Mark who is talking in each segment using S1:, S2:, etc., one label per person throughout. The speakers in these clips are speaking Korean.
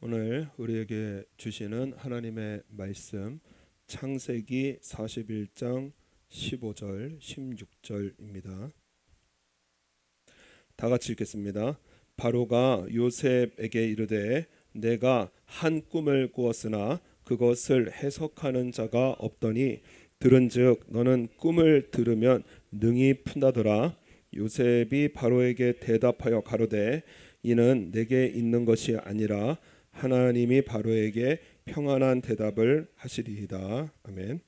S1: 오늘 우리에게 주시는 하나님의 말씀 창세기 41장 15절 16절입니다. 다 같이 읽겠습니다. 바로가 요셉에게 이르되 내가 한 꿈을 꾸었으나 그것을 해석하는 자가 없더니 들은즉 너는 꿈을 들으면 능히 푼다더라. 요셉이 바로에게 대답하여 가로되 이는 내게 있는 것이 아니라 하나님이 바로에게 평안한 대답을 하시리이다. 아멘.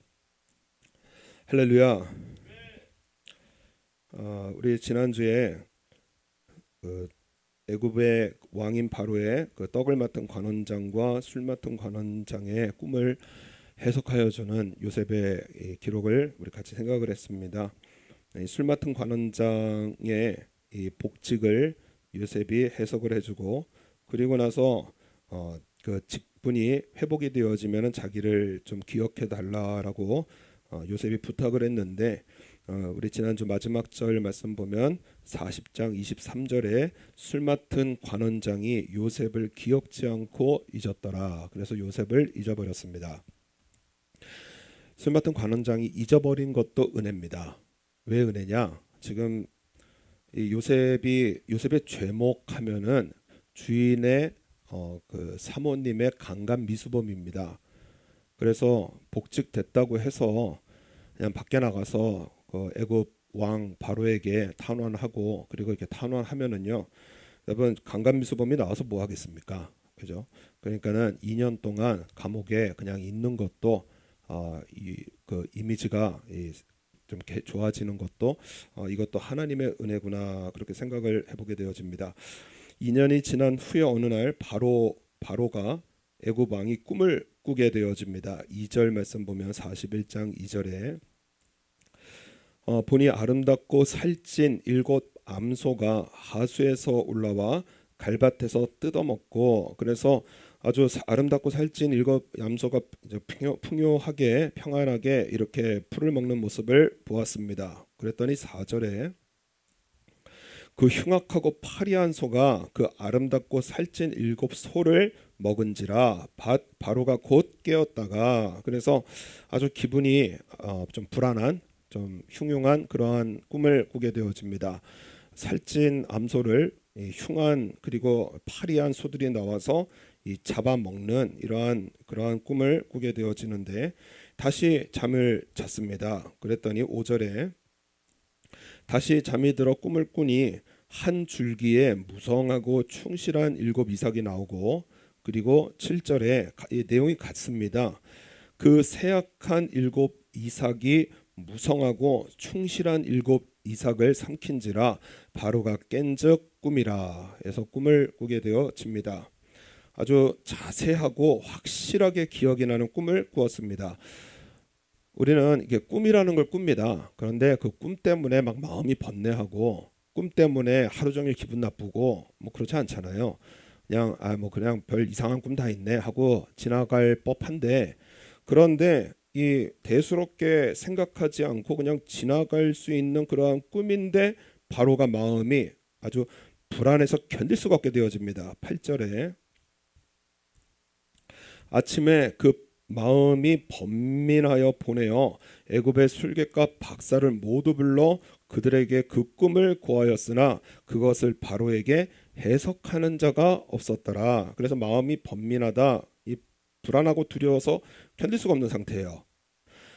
S1: 할렐루야. 우리 지난주에 애굽의 왕인 바로의 떡을 맡은 관원장과 술 맡은 관원장의 꿈을 해석하여 주는 요셉의 기록을 우리 같이 생각을 했습니다. 술 맡은 관원장의 이 복직을 요셉이 해석을 해주고, 그리고 나서 그 직분이 회복이 되어지면 자기를 좀 기억해 달라라고 요셉이 부탁을 했는데, 우리 지난주 마지막 절 말씀 보면 40장 23절에 술 맡은 관원장이 요셉을 기억지 않고 잊었더라. 그래서 요셉을 잊어버렸습니다. 술 맡은 관원장이 잊어버린 것도 은혜입니다. 왜 은혜냐? 지금 이 요셉의 죄목하면은 주인의 그 사모님의 강간 미수범입니다. 그래서 복직됐다고 해서 그냥 밖에 나가서 그 애굽 왕 바로에게 탄원하고, 그리고 이렇게 탄원하면은요, 여러분 강간 미수범이 나와서 뭐 하겠습니까? 그죠? 그러니까는 2년 동안 감옥에 그냥 있는 것도 그 이미지가 좀 좋아지는 것도 이것도 하나님의 은혜구나, 그렇게 생각을 해보게 되어집니다. 2년이 지난 후에 어느 날 바로가 애굽 왕이 꿈을 꾸게 되어집니다. 2절 말씀 보면 41장 2절에 보니 아름답고 살찐 7 암소가 하수에서 올라와 갈밭에서 뜯어먹고, 그래서 아주 아름답고 살찐 7 암소가 풍요하게 평안하게 이렇게 풀을 먹는 모습을 보았습니다. 그랬더니 4절에 그 흉악하고 파리한 소가 그 아름답고 살찐 7 소를 먹은지라 바로가 곧 깨었다가, 그래서 아주 기분이 좀 불안한, 좀 흉흉한 그러한 꿈을 꾸게 되어집니다. 살찐 암소를 흉한 그리고 파리한 소들이 나와서 잡아먹는 그러한 꿈을 꾸게 되어지는데, 다시 잠을 잤습니다. 그랬더니 5절에 다시 잠이 들어 꿈을 꾸니 한 줄기에 무성하고 충실한 7 이삭이 나오고, 그리고 7절에 이 내용이 같습니다. 그 세악한 7 이삭이 무성하고 충실한 7 이삭을 삼킨지라 바로가 깬즉 꿈이라 해서 꿈을 꾸게 되어집니다. 아주 자세하고 확실하게 기억이 나는 꿈을 꾸었습니다. 우리는 이게 꿈이라는 걸 꿉니다. 그런데 그 꿈 때문에 막 마음이 번뇌하고, 꿈 때문에 하루 종일 기분 나쁘고 뭐 그렇지 않잖아요. 그냥 별 이상한 꿈 다 있네 하고 지나갈 법한데, 그런데 이 대수롭게 생각하지 않고 그냥 지나갈 수 있는 그러한 꿈인데 바로가 마음이 아주 불안해서 견딜 수가 없게 되어집니다. 8절에 아침에 그 마음이 번민하여 보내어 애굽의 술객과 박사를 모두 불러 그들에게 그 꿈을 고하였으나 그것을 바로에게 해석하는 자가 없었더라. 그래서 마음이 번민하다, 이 불안하고 두려워서 견딜 수가 없는 상태예요.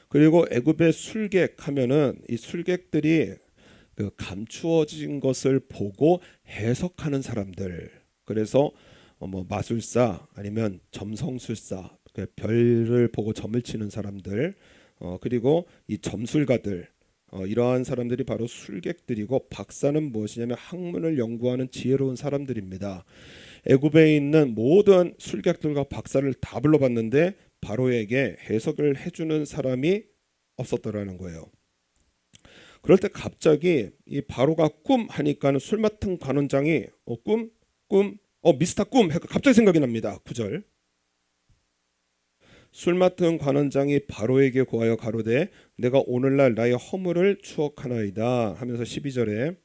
S1: 그리고 애굽의 술객 하면은 이 술객들이 그 감추어진 것을 보고 해석하는 사람들. 그래서 뭐 마술사 아니면 점성술사, 별을 보고 점을 치는 사람들, 그리고 이 점술가들, 이러한 사람들이 바로 술객들이고, 박사는 무엇이냐면 학문을 연구하는 지혜로운 사람들입니다. 애굽에 있는 모든 술객들과 박사를 다 불러봤는데 바로에게 해석을 해주는 사람이 없었더라는 거예요. 그럴 때 갑자기 이 바로가 꿈 하니까는 술 맡은 관원장이 꿈 미스터 꿈 갑자기 생각이 납니다. 9절 술 맡은 관원장이 바로에게 고하여 가로되 내가 오늘날 나의 허물을 추억하나이다 하면서 12절에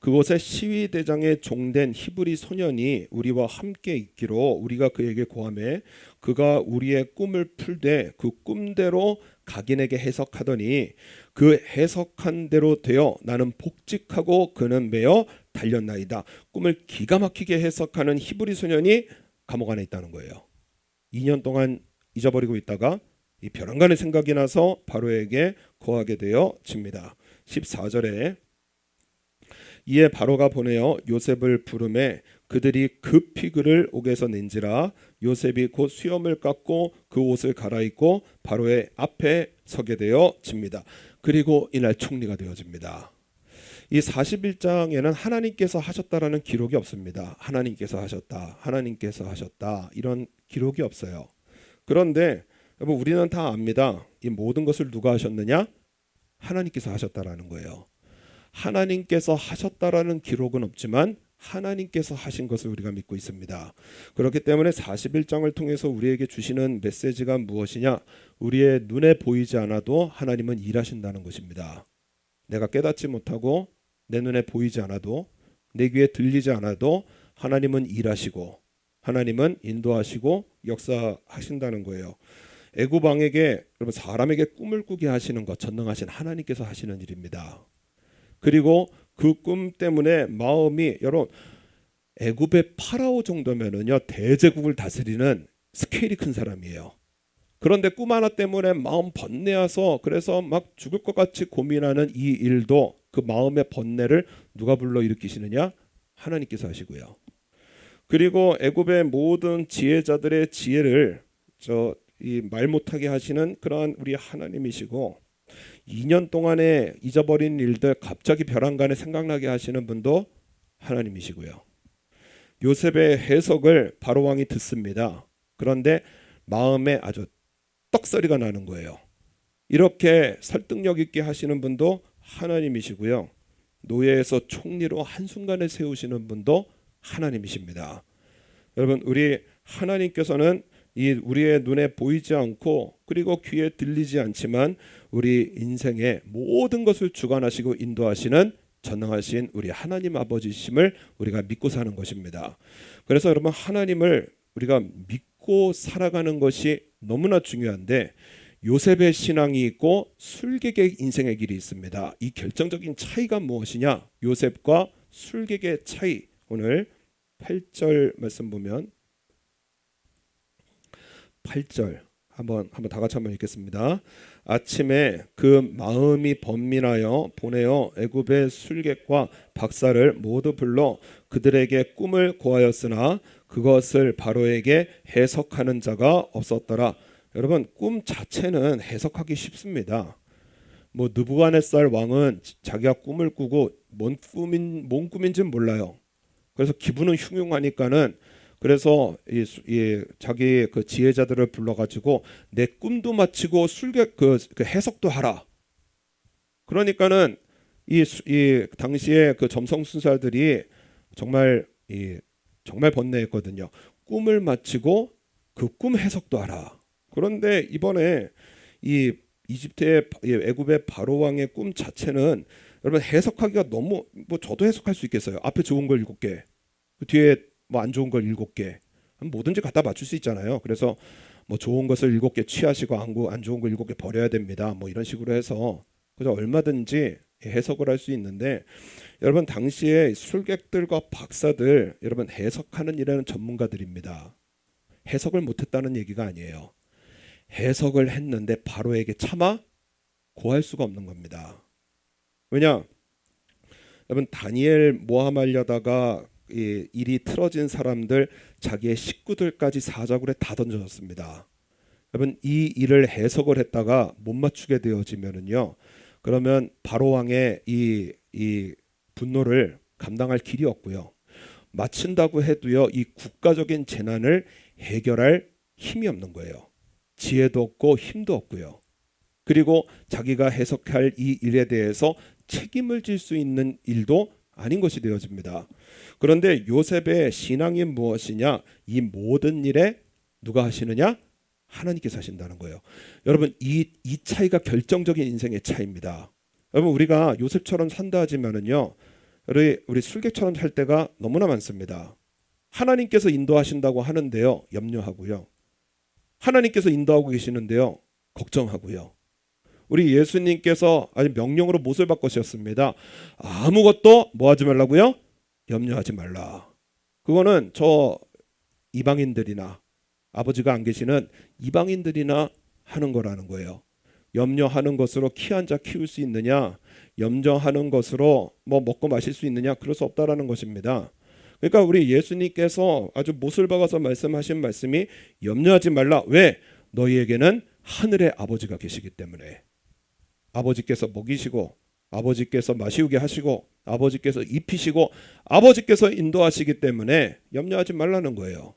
S1: 그곳에 시위 대장의 종된 히브리 소년이 우리와 함께 있기로 우리가 그에게 고하매 그가 우리의 꿈을 풀되 그 꿈대로 각인에게 해석하더니 그 해석한 대로 되어 나는 복직하고 그는 매어 달렸나이다. 꿈을 기가 막히게 해석하는 히브리 소년이 감옥 안에 있다는 거예요. 2년 동안 잊어버리고 있다가 이 벼랑간의 생각이 나서 바로에게 고하게 되어집니다. 14절에 이에 바로가 보내어 요셉을 부르매 그들이 급히 그를 옥에서 낸지라 요셉이 곧 수염을 깎고 그 옷을 갈아입고 바로의 앞에 서게 되어집니다. 그리고 이날 총리가 되어집니다. 이 41장에는 하나님께서 하셨다라는 기록이 없습니다. 하나님께서 하셨다, 하나님께서 하셨다 이런 기록이 없어요. 그런데 여러분 우리는 다 압니다. 이 모든 것을 누가 하셨느냐? 하나님께서 하셨다라는 거예요. 하나님께서 하셨다라는 기록은 없지만 하나님께서 하신 것을 우리가 믿고 있습니다. 그렇기 때문에 41장을 통해서 우리에게 주시는 메시지가 무엇이냐? 우리의 눈에 보이지 않아도 하나님은 일하신다는 것입니다. 내가 깨닫지 못하고 내 눈에 보이지 않아도 내 귀에 들리지 않아도 하나님은 일하시고 하나님은 인도하시고 역사하신다는 거예요. 애굽 왕에게 여러분 사람에게 꿈을 꾸게 하시는 것 전능하신 하나님께서 하시는 일입니다. 그리고 그 꿈 때문에 마음이 여러분 애굽의 파라오 정도면은요 대제국을 다스리는 스케일이 큰 사람이에요. 그런데 꿈 하나 때문에 마음 번뇌해서 그래서 막 죽을 것 같이 고민하는 이 일도 그 마음의 번뇌를 누가 불러일으키시느냐? 하나님께서 하시고요. 그리고 애굽의 모든 지혜자들의 지혜를 이 말 못하게 하시는 그러한 우리 하나님이시고 2년 동안에 잊어버린 일들 갑자기 벼랑간에 생각나게 하시는 분도 하나님이시고요. 요셉의 해석을 바로 왕이 듣습니다. 그런데 마음에 아주 떡소리가 나는 거예요. 이렇게 설득력 있게 하시는 분도 하나님이시고요. 노예에서 총리로 한순간에 세우시는 분도 하나님이십니다. 여러분 우리 하나님께서는 이 우리의 눈에 보이지 않고 그리고 귀에 들리지 않지만 우리 인생의 모든 것을 주관하시고 인도하시는 전능하신 우리 하나님 아버지심을 우리가 믿고 사는 것입니다. 그래서 여러분 하나님을 우리가 믿고 살아가는 것이 너무나 중요한데 요셉의 신앙이 있고 술객의 인생의 길이 있습니다. 이 결정적인 차이가 무엇이냐? 요셉과 술객의 차이. 오늘 8절 말씀 보면 8절 한번 다 같이 한번 읽겠습니다. 아침에 그 마음이 번민하여 보내어 애굽의 술객과 박사를 모두 불러 그들에게 꿈을 고하였으나 그것을 바로에게 해석하는 자가 없었더라. 여러분 꿈 자체는 해석하기 쉽습니다. 뭐 느부갓네살 왕은 자기가 꿈을 꾸고 뭔 꿈인지는 몰라요. 그래서 기분은 흉흉하니까는 그래서 이 자기 그 지혜자들을 불러가지고 내 꿈도 마치고 술객 그 해석도 하라. 그러니까는 이 당시에 그 점성술사들이 정말 번뇌했거든요. 꿈을 마치고 그 꿈 해석도 하라. 그런데 이번에 이 이집트의 애굽의 바로 왕의 꿈 자체는 여러분 해석하기가 너무 뭐 저도 해석할 수 있겠어요. 앞에 좋은 걸 7개, 그 뒤에 뭐 안 좋은 걸 7개, 뭐든지 갖다 맞출 수 있잖아요. 그래서 뭐 좋은 것을 7개 취하시고 안 좋은 걸 7개 버려야 됩니다. 뭐 이런 식으로 해서 그래서 얼마든지 해석을 할 수 있는데 여러분 당시에 술객들과 박사들 여러분 해석하는 일에는 전문가들입니다. 해석을 못했다는 얘기가 아니에요. 해석을 했는데 바로에게 차마 고할 수가 없는 겁니다. 왜냐? 여러분 다니엘 모함하려다가 이 일이 틀어진 사람들 자기의 식구들까지 사자굴에 다 던져졌습니다. 여러분 이 일을 해석을 했다가 못 맞추게 되어지면은요. 그러면 바로 왕의 이 분노를 감당할 길이 없고요. 맞춘다고 해도요. 이 국가적인 재난을 해결할 힘이 없는 거예요. 지혜도 없고 힘도 없고요. 그리고 자기가 해석할 이 일에 대해서 책임을 질 수 있는 일도 아닌 것이 되어집니다. 그런데 요셉의 신앙이 무엇이냐? 이 모든 일에 누가 하시느냐? 하나님께서 하신다는 거예요. 여러분 이 차이가 결정적인 인생의 차이입니다. 여러분 우리가 요셉처럼 산다 하지만은요. 우리 술객처럼 살 때가 너무나 많습니다. 하나님께서 인도하신다고 하는데요, 염려하고요. 하나님께서 인도하고 계시는데요, 걱정하고요. 우리 예수님께서 아주 명령으로 못을 바꾸셨습니다. 아무것도 뭐 하지 말라고요? 염려하지 말라. 그거는 저 이방인들이나 아버지가 안 계시는 이방인들이나 하는 거라는 거예요. 염려하는 것으로 키 한 자 키울 수 있느냐? 염려하는 것으로 뭐 먹고 마실 수 있느냐? 그럴 수 없다라는 것입니다. 그러니까 우리 예수님께서 아주 못을 박아서 말씀하신 말씀이 염려하지 말라. 왜? 너희에게는 하늘의 아버지가 계시기 때문에. 아버지께서 먹이시고 아버지께서 마시우게 하시고 아버지께서 입히시고 아버지께서 인도하시기 때문에 염려하지 말라는 거예요.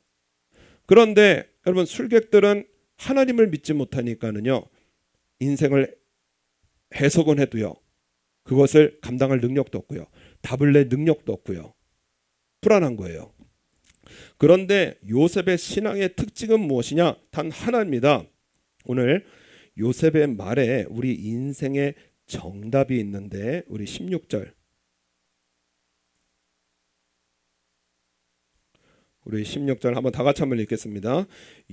S1: 그런데 여러분, 술객들은 하나님을 믿지 못하니까는요, 인생을 해석은 해도요, 그것을 감당할 능력도 없고요, 답을 낼 능력도 없고요, 불안한 거예요. 그런데 요셉의 신앙의 특징은 무엇이냐? 단 하나입니다. 오늘 요셉의 말에 우리 인생의 정답이 있는데, 우리 16절, 우리 16절 한번 다 같이 한번 읽겠습니다.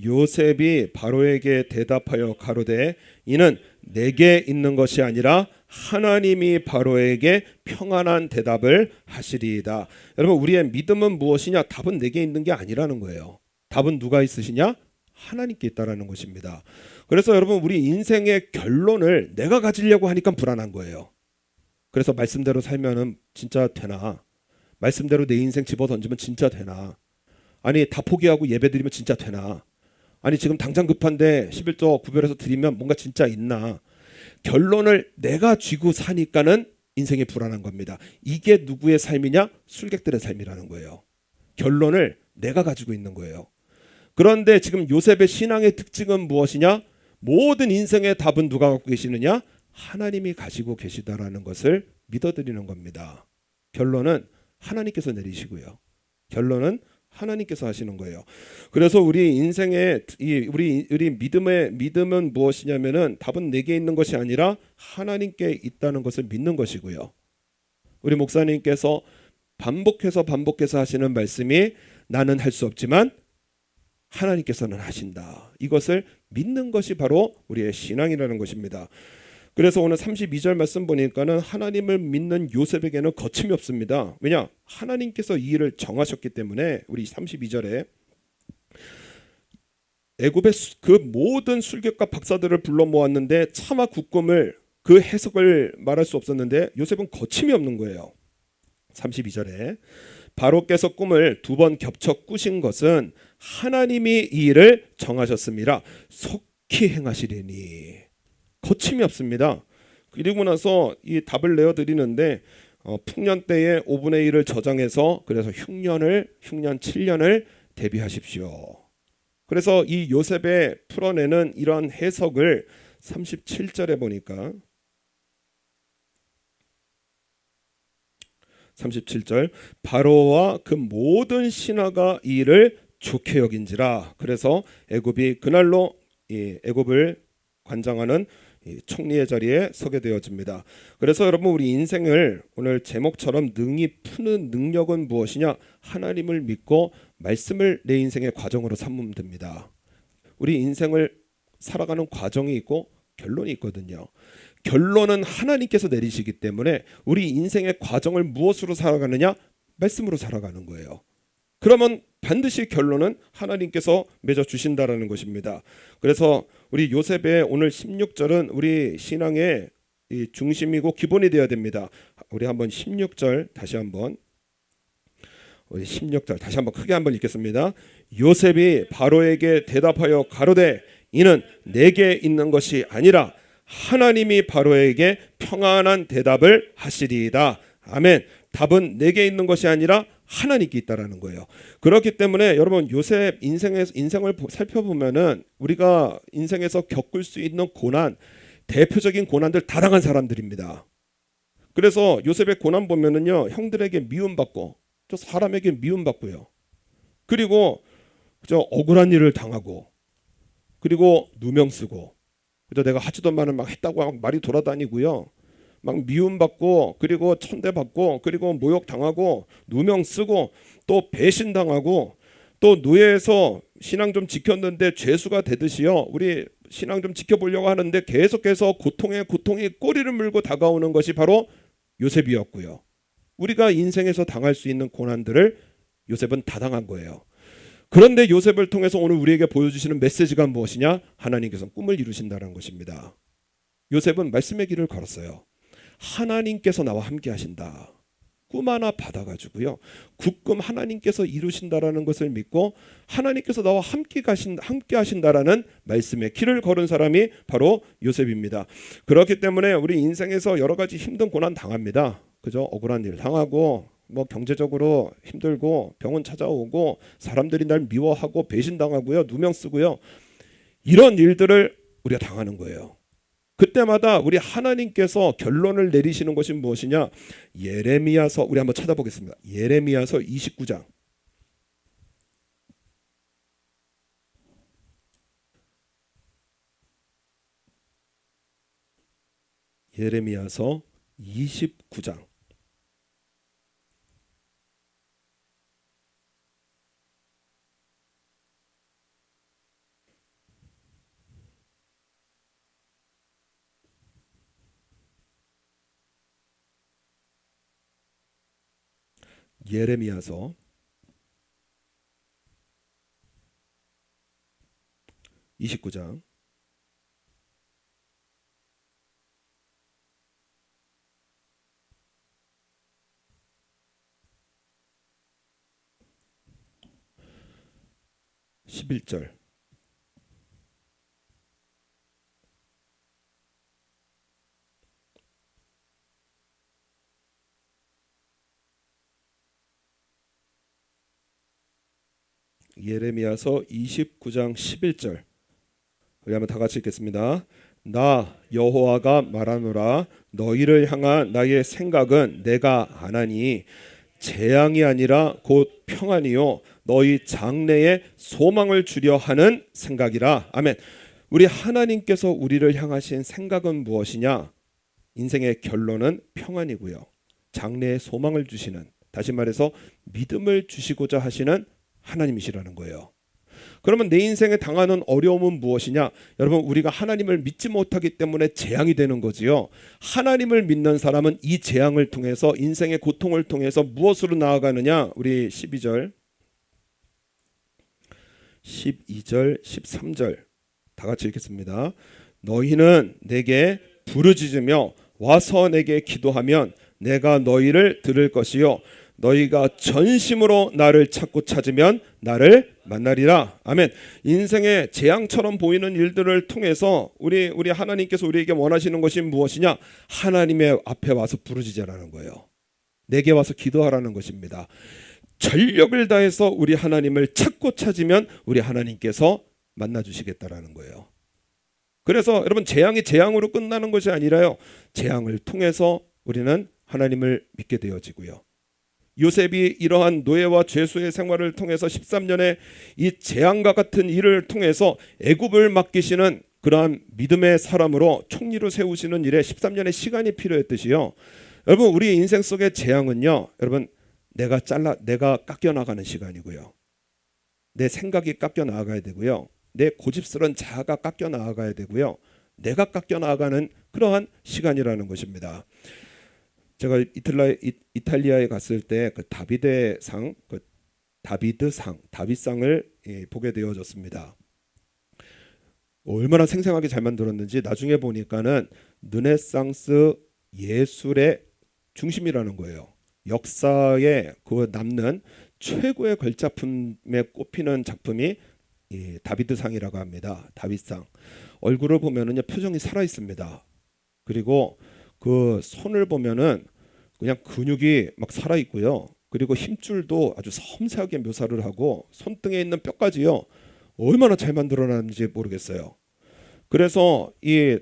S1: 요셉이 바로에게 대답하여 가로되 이는 내게 있는 것이 아니라 하나님이 바로에게 평안한 대답을 하시리이다. 여러분, 우리의 믿음은 무엇이냐? 답은 내게 있는 게 아니라는 거예요. 답은 누가 있으시냐? 하나님께 있다라는 것입니다. 그래서 여러분, 우리 인생의 결론을 내가 가지려고 하니까 불안한 거예요. 그래서 말씀대로 살면은 진짜 되나? 말씀대로 내 인생 집어 던지면 진짜 되나? 아니, 다 포기하고 예배 드리면 진짜 되나? 아니, 지금 당장 급한데 11조 구별해서 드리면 뭔가 진짜 있나? 결론을 내가 쥐고 사니까는 인생이 불안한 겁니다. 이게 누구의 삶이냐? 술객들의 삶이라는 거예요. 결론을 내가 가지고 있는 거예요. 그런데 지금 요셉의 신앙의 특징은 무엇이냐? 모든 인생의 답은 누가 갖고 계시느냐? 하나님이 가지고 계시다라는 것을 믿어드리는 겁니다. 결론은 하나님께서 내리시고요. 결론은 하나님께서 하시는 거예요. 그래서 우리 인생의 우리 믿음은 무엇이냐면은 답은 내게 있는 것이 아니라 하나님께 있다는 것을 믿는 것이고요. 우리 목사님께서 반복해서 하시는 말씀이 나는 할 수 없지만 하나님께서는 하신다. 이것을 믿는 것이 바로 우리의 신앙이라는 것입니다. 그래서 오늘 32절 말씀 보니까는 하나님을 믿는 요셉에게는 거침이 없습니다. 왜냐? 하나님께서 이 일을 정하셨기 때문에. 우리 32절에 애굽의 그 모든 술객과 박사들을 불러 모았는데 차마 국금을 그 해석을 말할 수 없었는데 요셉은 거침이 없는 거예요. 32절에 바로께서 꿈을 2번 겹쳐 꾸신 것은 하나님이 이 일을 정하셨습니다. 속히 행하시리니. 거침이 없습니다. 그리고 나서 이 답을 내어드리는데 풍년 때에 5분의 1을 저장해서 그래서 흉년 7년을 대비하십시오. 그래서 이 요셉의 풀어내는 이러한 해석을 37절에 보니까 37절 바로와 그 모든 신하가 이 일을 좋게 여긴지라. 그래서 애굽이 그날로 이 애굽을 관장하는 이 총리의 자리에 서게 되어집니다. 그래서 여러분, 우리 인생을 오늘 제목처럼 능히 푸는 능력은 무엇이냐? 하나님을 믿고 말씀을 내 인생의 과정으로 삼으면 됩니다. 우리 인생을 살아가는 과정이 있고 결론이 있거든요. 결론은 하나님께서 내리시기 때문에 우리 인생의 과정을 무엇으로 살아가느냐? 말씀으로 살아가는 거예요. 그러면 반드시 결론은 하나님께서 맺어 주신다라는 것입니다. 그래서 우리 요셉의 오늘 16절은 우리 신앙의 이 중심이고 기본이 되어야 됩니다. 우리 한번 16절 다시 한번 크게 한번 읽겠습니다. 요셉이 바로에게 대답하여 가로되 이는 내게 있는 것이 아니라 하나님이 바로에게 평안한 대답을 하시리이다. 아멘. 답은 내게 있는 것이 아니라 하나님께 있다라는 거예요. 그렇기 때문에 여러분, 요셉 인생을 살펴보면은 우리가 인생에서 겪을 수 있는 고난, 대표적인 고난들 다 당한 사람들입니다. 그래서 요셉의 고난 보면은요, 형들에게 미움받고 또 사람에게 미움받고요. 그리고 저 억울한 일을 당하고 그리고 누명 쓰고 그저 내가 하지도 말을 막 했다고 말이 돌아다니고요. 막 미움받고 그리고 천대받고 그리고 모욕당하고 누명 쓰고 또 배신당하고 또 노예에서 신앙 좀 지켰는데 죄수가 되듯이요. 우리 신앙 좀 지켜보려고 하는데 계속해서 고통이 꼬리를 물고 다가오는 것이 바로 요셉이었고요. 우리가 인생에서 당할 수 있는 고난들을 요셉은 다 당한 거예요. 그런데 요셉을 통해서 오늘 우리에게 보여주시는 메시지가 무엇이냐? 하나님께서 꿈을 이루신다는 것입니다. 요셉은 말씀의 길을 걸었어요. 하나님께서 나와 함께 하신다. 꿈 하나 받아가지고요. 굳금 하나님께서 이루신다라는 것을 믿고 하나님께서 나와 함께 하신다라는 말씀의 길을 걸은 사람이 바로 요셉입니다. 그렇기 때문에 우리 인생에서 여러 가지 힘든 고난 당합니다. 그죠? 억울한 일 당하고 뭐 경제적으로 힘들고 병원 찾아오고 사람들이 날 미워하고 배신당하고요. 누명 쓰고요. 이런 일들을 우리가 당하는 거예요. 그때마다 우리 하나님께서 결론을 내리시는 것이 무엇이냐? 예레미야서 우리 한번 찾아보겠습니다. 예레미야서 29장. 예레미야서 29장. 예레미야서 29장 11절. 예레미야서 29장 11절. 우리 한번 다 같이 읽겠습니다. 나 여호와가 말하노라. 너희를 향한 나의 생각은 내가 아나니 재앙이 아니라 곧 평안이요 너희 장래에 소망을 주려 하는 생각이라. 아멘. 우리 하나님께서 우리를 향하신 생각은 무엇이냐? 인생의 결론은 평안이고요. 장래에 소망을 주시는, 다시 말해서 믿음을 주시고자 하시는 하나님이시라는 거예요. 그러면 내 인생에 당하는 어려움은 무엇이냐? 여러분, 우리가 하나님을 믿지 못하기 때문에 재앙이 되는 거지요. 하나님을 믿는 사람은 이 재앙을 통해서, 인생의 고통을 통해서 무엇으로 나아가느냐? 우리 12절 13절 다 같이 읽겠습니다. 너희는 내게 부르짖으며 와서 내게 기도하면 내가 너희를 들을 것이요 너희가 전심으로 나를 찾으면 나를 만나리라. 아멘. 인생의 재앙처럼 보이는 일들을 통해서 우리 하나님께서 우리에게 원하시는 것이 무엇이냐? 하나님의 앞에 와서 부르짖으라는 거예요. 내게 와서 기도하라는 것입니다. 전력을 다해서 우리 하나님을 찾으면 우리 하나님께서 만나주시겠다라는 거예요. 그래서 여러분, 재앙이 재앙으로 끝나는 것이 아니라요, 재앙을 통해서 우리는 하나님을 믿게 되어지고요. 요셉이 이러한 노예와 죄수의 생활을 통해서 13년의 이 재앙과 같은 일을 통해서 애굽을 맡기시는 그러한 믿음의 사람으로 총리로 세우시는 일에 13년의 시간이 필요했듯이요. 여러분, 우리 인생 속의 재앙은요, 여러분, 내가 깎여 나가는 시간이고요. 내 생각이 깎여 나가야 되고요. 내 고집스러운 자아가 깎여 나가야 되고요. 내가 깎여 나가는 그러한 시간이라는 것입니다. 제가 이탈리아에 갔을 때 그 다비드상을 보게 되어졌습니다. 얼마나 생생하게 잘 만들었는지 나중에 보니까는 르네상스 예술의 중심이라는 거예요. 역사에 그 남는 최고의 걸작품에 꼽히는 작품이 이 다비드상이라고 합니다. 다비드상. 얼굴을 보면은요, 표정이 살아 있습니다. 그리고 그 손을 보면은 그냥 근육이 막 살아 있고요. 그리고 힘줄도 아주 섬세하게 묘사를 하고 손등에 있는 뼈까지요, 얼마나 잘 만들어놨는지 모르겠어요. 그래서 이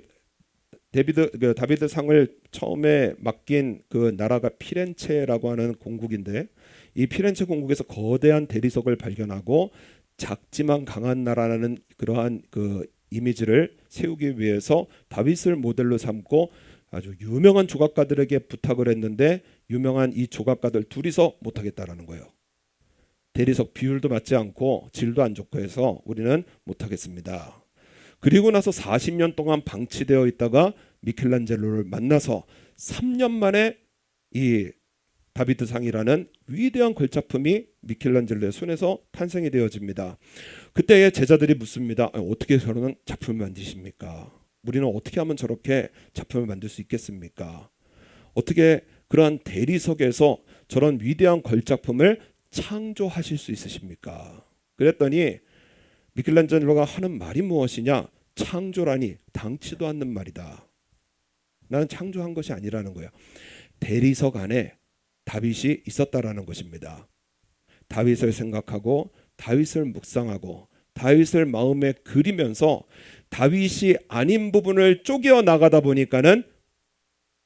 S1: 다비드상을 처음에 맡긴 그 나라가 피렌체라고 하는 공국인데, 이 피렌체 공국에서 거대한 대리석을 발견하고 작지만 강한 나라라는 그러한 그 이미지를 세우기 위해서 다윗을 모델로 삼고 아주 유명한 조각가들에게 부탁을 했는데 유명한 이 조각가들 둘이서 못하겠다라는 거예요. 대리석 비율도 맞지 않고 질도 안 좋고 해서 우리는 못하겠습니다. 그리고 나서 40년 동안 방치되어 있다가 미켈란젤로를 만나서 3년 만에 이 다비드상이라는 위대한 걸작품이 미켈란젤로의 손에서 탄생이 되어집니다. 그때의 제자들이 묻습니다. 어떻게 저런 작품을 만드십니까? 우리는 어떻게 하면 저렇게 작품을 만들 수 있겠습니까? 어떻게 그러한 대리석에서 저런 위대한 걸작품을 창조하실 수 있으십니까? 그랬더니 미켈란젤로가 하는 말이 무엇이냐? 창조라니 당치도 않는 말이다. 나는 창조한 것이 아니라는 거야. 대리석 안에 다윗이 있었다라는 것입니다. 다윗을 생각하고 다윗을 묵상하고 다윗을 마음에 그리면서 다윗이 아닌 부분을 쪼개어 나가다 보니까는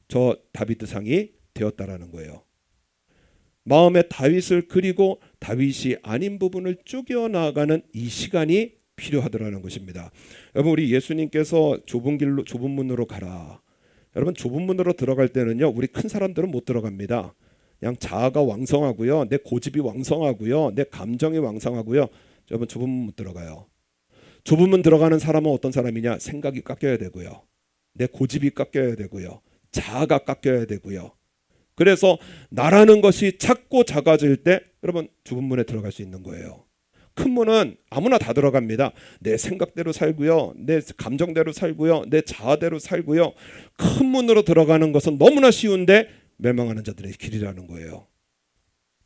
S1: 저 다비드상이 되었다라는 거예요. 마음에 다윗을 그리고 다윗이 아닌 부분을 쪼개어 나가는 이 시간이 필요하더라는 것입니다. 여러분, 우리 예수님께서 좁은 길로 좁은 문으로 가라. 여러분, 좁은 문으로 들어갈 때는요, 우리 큰 사람들은 못 들어갑니다. 그냥 자아가 왕성하고요, 내 고집이 왕성하고요, 내 감정이 왕성하고요. 여러분, 좁은 문 못 들어가요. 좁은 문 들어가는 사람은 어떤 사람이냐? 생각이 깎여야 되고요, 내 고집이 깎여야 되고요, 자아가 깎여야 되고요. 그래서 나라는 것이 작고 작아질 때 여러분 좁은 문에 들어갈 수 있는 거예요. 큰 문은 아무나 다 들어갑니다. 내 생각대로 살고요, 내 감정대로 살고요, 내 자아대로 살고요. 큰 문으로 들어가는 것은 너무나 쉬운데 멸망하는 자들의 길이라는 거예요.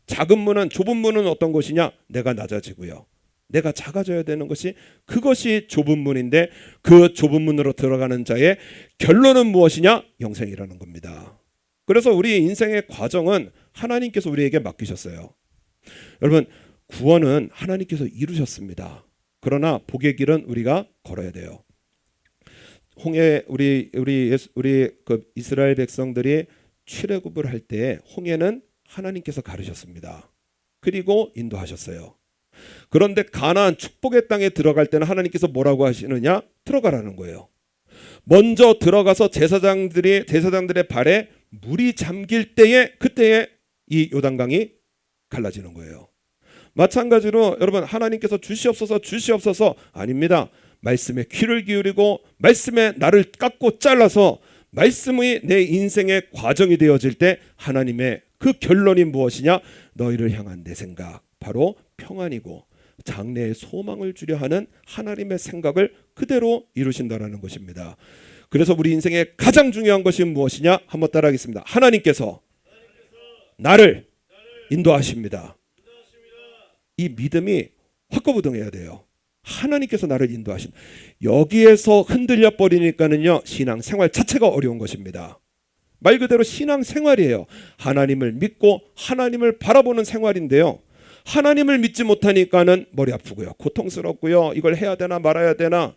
S1: 작은 문은, 좁은 문은 어떤 것이냐? 내가 낮아지고요, 내가 작아져야 되는 것이, 그것이 좁은 문인데 그 좁은 문으로 들어가는 자의 결론은 무엇이냐? 영생이라는 겁니다. 그래서 우리 인생의 과정은 하나님께서 우리에게 맡기셨어요. 여러분, 구원은 하나님께서 이루셨습니다. 그러나 복의 길은 우리가 걸어야 돼요. 홍해, 우리 그 이스라엘 백성들이 출애굽을 할 때 홍해는 하나님께서 가르셨습니다. 그리고 인도하셨어요. 그런데 가나안 축복의 땅에 들어갈 때는 하나님께서 뭐라고 하시느냐? 들어가라는 거예요. 먼저 들어가서 제사장들의 발에 물이 잠길 때에, 그때에 이 요단강이 갈라지는 거예요. 마찬가지로 여러분, 하나님께서 주시옵소서 아닙니다. 말씀에 귀를 기울이고 말씀에 나를 깎고 잘라서 말씀이 내 인생의 과정이 되어질 때 하나님의 그 결론이 무엇이냐? 너희를 향한 내 생각, 바로 평안이고 장래의 소망을 주려 하는 하나님의 생각을 그대로 이루신다는 것입니다. 그래서 우리 인생의 가장 중요한 것이 무엇이냐? 한번 따라하겠습니다. 하나님께서 나를 인도하십니다. 이 믿음이 확고부동해야 돼요. 하나님께서 나를 인도하신, 여기에서 흔들려 버리니까는요, 신앙생활 자체가 어려운 것입니다. 말 그대로 신앙생활이에요. 하나님을 믿고 하나님을 바라보는 생활인데요, 하나님을 믿지 못하니까는 머리 아프고요, 고통스럽고요, 이걸 해야 되나 말아야 되나,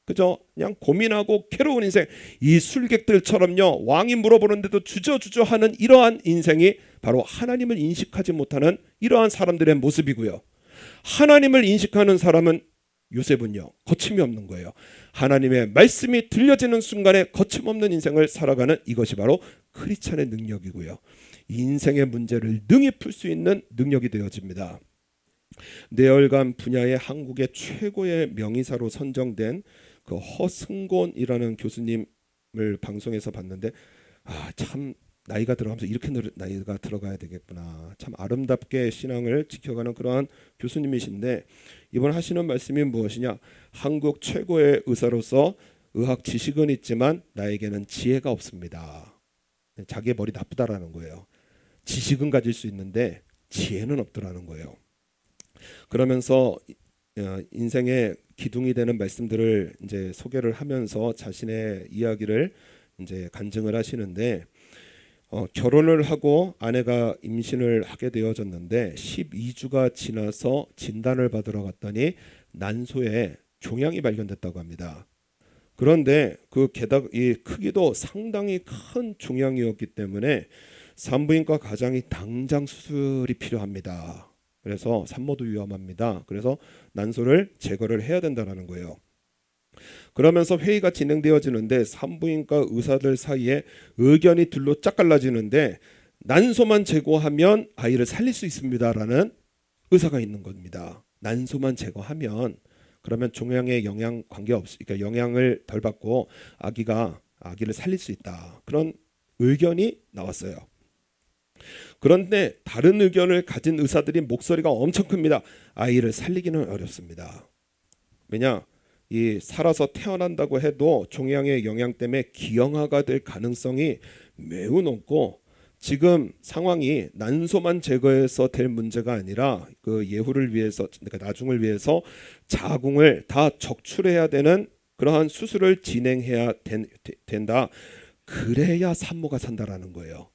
S1: 그저 그냥 고민하고 괴로운 인생. 이 술객들처럼요, 왕이 물어보는데도 주저주저하는 이러한 인생이 바로 하나님을 인식하지 못하는 이러한 사람들의 모습이고요. 하나님을 인식하는 사람은, 요셉은요, 거침이 없는 거예요. 하나님의 말씀이 들려지는 순간에 거침없는 인생을 살아가는, 이것이 바로 크리스찬의 능력이고요, 인생의 문제를 능히 풀 수 있는 능력이 되어집니다. 뇌혈관 분야의 한국의 최고의 명의사로 선정된 그 허승곤이라는 교수님을 방송에서 봤는데, 참 나이가 들어가면서 이렇게 나이가 들어가야 되겠구나, 참 아름답게 신앙을 지켜가는 그러한 교수님이신데, 이번 하시는 말씀이 무엇이냐? 한국 최고의 의사로서 의학 지식은 있지만 나에게는 지혜가 없습니다. 자기의 머리 나쁘다라는 거예요. 지식은 가질 수 있는데 지혜는 없더라는 거예요. 그러면서 인생의 기둥이 되는 말씀들을 이제 소개를 하면서 자신의 이야기를 이제 간증을 하시는데, 결혼을 하고 아내가 임신을 하게 되어졌는데 12주가 지나서 진단을 받으러 갔더니 난소에 종양이 발견됐다고 합니다. 그런데 게다가 이 크기도 상당히 큰 종양이었기 때문에 산부인과 과장이 당장 수술이 필요합니다. 그래서 산모도 위험합니다. 그래서 난소를 제거를 해야 된다는 거예요. 그러면서 회의가 진행되어지는데 산부인과 의사들 사이에 의견이 둘로 짝 갈라지는데 난소만 제거하면 아이를 살릴 수 있습니다라는 의사가 있는 겁니다. 난소만 제거하면 그러면 종양에 영양 관계없이 그러니까 영향을 덜 받고 아기를 살릴 수 있다. 그런 의견이 나왔어요. 그런데 다른 의견을 가진 의사들이 목소리가 엄청 큽니다. 아이를 살리기는 어렵습니다. 왜냐? 이 살아서 태어난다고 해도 종양의 영향 때문에 기형아가 될 가능성이 매우 높고 지금 상황이 난소만 제거해서 될 문제가 아니라 그 예후를 위해서 그러니까 나중을 위해서 자궁을 다 적출해야 되는 그러한 수술을 진행해야 된다. 그래야 산모가 산다라는 거예요.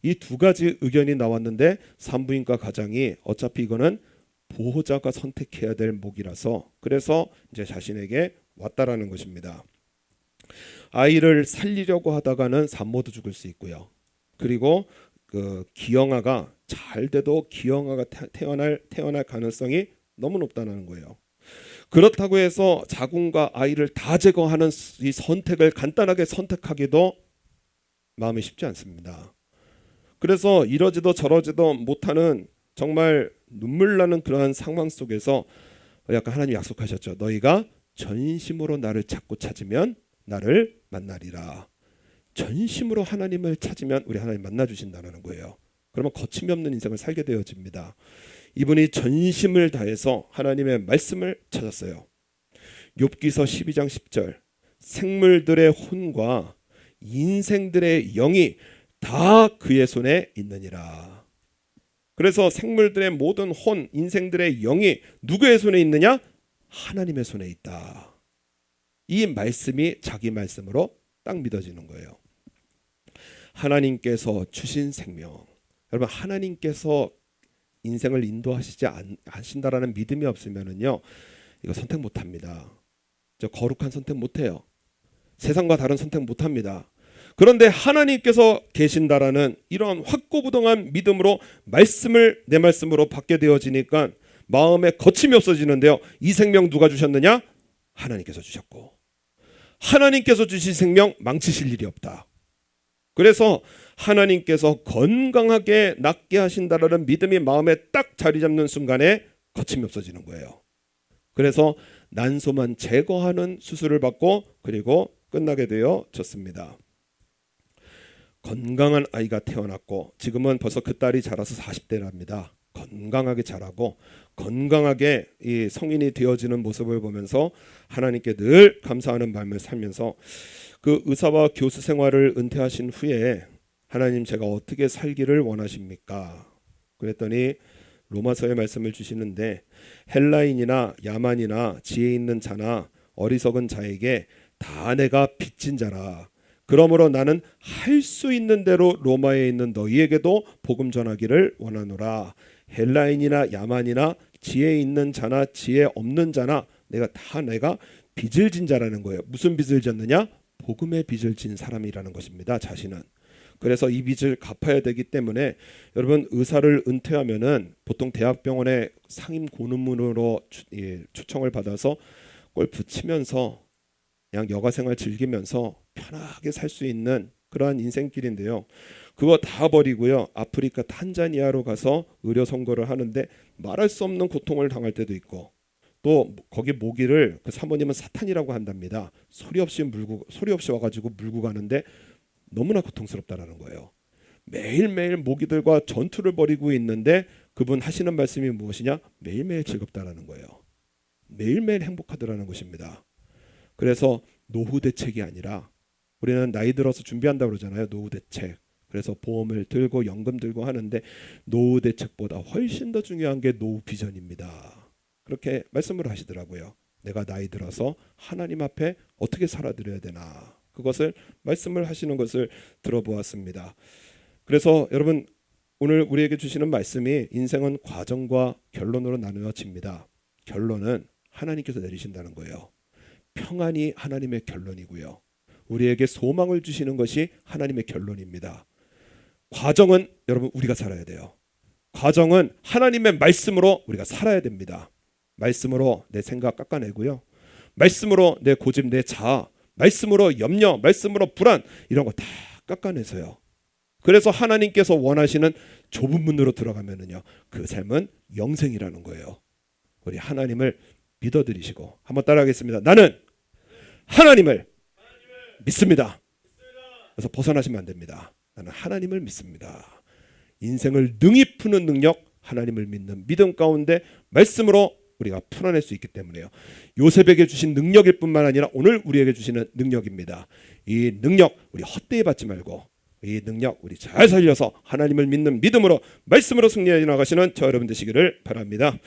S1: 이 두 가지 의견이 나왔는데 산부인과 가장이 어차피 이거는 보호자가 선택해야 될 목이라서 그래서 이제 자신에게 왔다라는 것입니다. 아이를 살리려고 하다가는 산모도 죽을 수 있고요. 그리고 그 기형아가 잘 돼도 기형아가 태어날 가능성이 너무 높다는 거예요. 그렇다고 해서 자궁과 아이를 다 제거하는 이 선택을 간단하게 선택하기도 마음이 쉽지 않습니다. 그래서 이러지도 저러지도 못하는 정말 눈물 나는 그러한 상황 속에서 약간 하나님 약속하셨죠. 너희가 전심으로 나를 찾고 찾으면 나를 만나리라. 전심으로 하나님을 찾으면 우리 하나님 만나 주신다는 거예요. 그러면 거침이 없는 인생을 살게 되어집니다. 이분이 전심을 다해서 하나님의 말씀을 찾았어요. 욥기서 12장 10절 생물들의 혼과 인생들의 영이 다 그의 손에 있느니라. 그래서 생물들의 모든 혼, 인생들의 영이 누구의 손에 있느냐? 하나님의 손에 있다. 이 말씀이 자기 말씀으로 딱 믿어지는 거예요. 하나님께서 주신 생명. 여러분 하나님께서 인생을 인도하시지 않으신다라는 믿음이 없으면은요 이거 선택 못합니다. 저 거룩한 선택 못해요. 세상과 다른 선택 못합니다. 그런데 하나님께서 계신다라는 이런 확고부동한 믿음으로 내 말씀으로 받게 되어지니까 마음에 거침이 없어지는데요. 이 생명 누가 주셨느냐? 하나님께서 주셨고 하나님께서 주신 생명 망치실 일이 없다. 그래서 하나님께서 건강하게 낫게 하신다라는 믿음이 마음에 딱 자리 잡는 순간에 거침이 없어지는 거예요. 그래서 난소만 제거하는 수술을 받고 그리고 끝나게 되어졌습니다. 건강한 아이가 태어났고 지금은 벌써 그 딸이 자라서 40대랍니다. 건강하게 자라고 건강하게 이 성인이 되어지는 모습을 보면서 하나님께 늘 감사하는 마음을 살면서 그 의사와 교수 생활을 은퇴하신 후에 하나님 제가 어떻게 살기를 원하십니까? 그랬더니 로마서의 말씀을 주시는데 헬라인이나 야만이나 지혜 있는 자나 어리석은 자에게 다 내가 빚진 자라. 그러므로 나는 할 수 있는 대로 로마에 있는 너희에게도 복음 전하기를 원하노라. 헬라인이나 야만이나 지혜 있는 자나 지혜 없는 자나 내가 빚을 진 자라는 거예요. 무슨 빚을 졌느냐? 복음의 빚을 진 사람이라는 것입니다. 자신은. 그래서 이 빚을 갚아야 되기 때문에 여러분 의사를 은퇴하면은 보통 대학병원에 상임 고문으로 초청을 받아서 골프 치면서 그냥 여가생활 즐기면서 편하게 살 수 있는 그러한 인생길인데요. 그거 다 버리고요. 아프리카 탄자니아로 가서 의료 선고를 하는데 말할 수 없는 고통을 당할 때도 있고 또 거기 모기를 그 사모님은 사탄이라고 한답니다. 소리 없이 와가지고 물고 가는데 너무나 고통스럽다라는 거예요. 매일매일 모기들과 전투를 벌이고 있는데 그분 하시는 말씀이 무엇이냐? 매일매일 즐겁다라는 거예요. 매일매일 행복하더라는 것입니다. 그래서 노후 대책이 아니라 우리는 나이 들어서 준비한다고 그러잖아요. 노후 대책. 그래서 보험을 들고 연금 들고 하는데 노후 대책보다 훨씬 더 중요한 게 노후 비전입니다. 그렇게 말씀을 하시더라고요. 내가 나이 들어서 하나님 앞에 어떻게 살아드려야 되나. 그것을 말씀을 하시는 것을 들어보았습니다. 그래서 여러분 오늘 우리에게 주시는 말씀이 인생은 과정과 결론으로 나누어집니다. 결론은 하나님께서 내리신다는 거예요. 평안이 하나님의 결론이고요. 우리에게 소망을 주시는 것이 하나님의 결론입니다. 과정은 여러분 우리가 살아야 돼요. 과정은 하나님의 말씀으로 우리가 살아야 됩니다. 말씀으로 내 생각 깎아내고요. 말씀으로 내 고집, 내 자아, 말씀으로 염려, 말씀으로 불안 이런 거 다 깎아내서요. 그래서 하나님께서 원하시는 좁은 문으로 들어가면은요, 그 삶은 영생이라는 거예요. 우리 하나님을 믿어드리시고 한번 따라하겠습니다. 나는 하나님을 믿습니다. 그래서 벗어나시면 안 됩니다. 나는 하나님을 믿습니다. 인생을 능히 푸는 능력, 하나님을 믿는 믿음 가운데 말씀으로 우리가 풀어낼 수 있기 때문에요. 요셉에게 주신 능력일 뿐만 아니라 오늘 우리에게 주시는 능력입니다. 이 능력 우리 헛되이 받지 말고 이 능력 우리 잘 살려서 하나님을 믿는 믿음으로 말씀으로 승리해 나가시는 저 여러분 되시기를 바랍니다.